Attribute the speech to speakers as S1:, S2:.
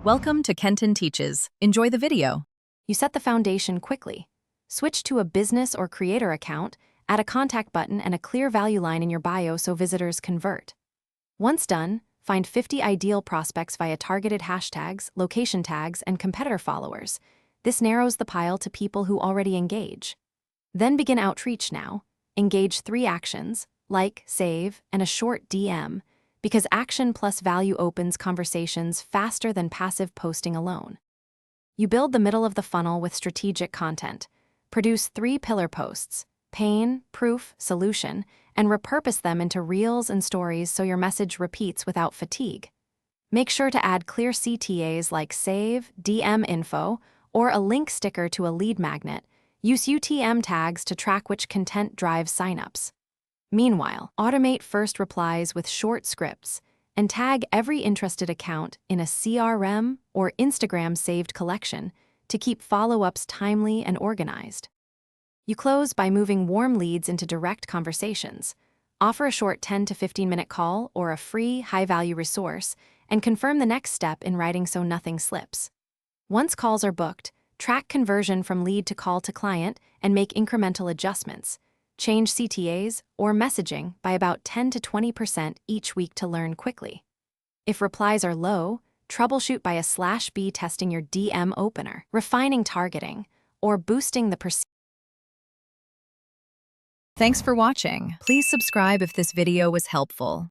S1: Welcome to Kenton Teaches. Enjoy the video.
S2: You set the foundation quickly. Switch to a business or creator account, add a contact button and a clear value line in your bio so visitors convert. Once done, find 50 ideal prospects via targeted hashtags, location tags, and competitor followers. This narrows the pile to people who already engage. Then begin outreach now. Engage 3 actions, like, save, and a short DM, because action plus value opens conversations faster than passive posting alone. You build the middle of the funnel with strategic content. Produce 3 pillar posts, pain, proof, solution, and repurpose them into reels and stories so your message repeats without fatigue. Make sure to add clear CTAs like save, DM info, or a link sticker to a lead magnet. Use UTM tags to track which content drives signups. Meanwhile, automate first replies with short scripts and tag every interested account in a CRM or Instagram saved collection to keep follow-ups timely and organized. You close by moving warm leads into direct conversations. Offer a short 10 to 15-minute call or a free, high-value resource, and confirm the next step in writing so nothing slips. Once calls are booked, track conversion from lead to call to client and make incremental adjustments. Change CTAs or messaging by about 10 to 20% each week to learn quickly. If replies are low, troubleshoot by /B testing your DM opener, refining targeting, or boosting the perceived.
S1: Thanks for watching. Please subscribe if this video was helpful.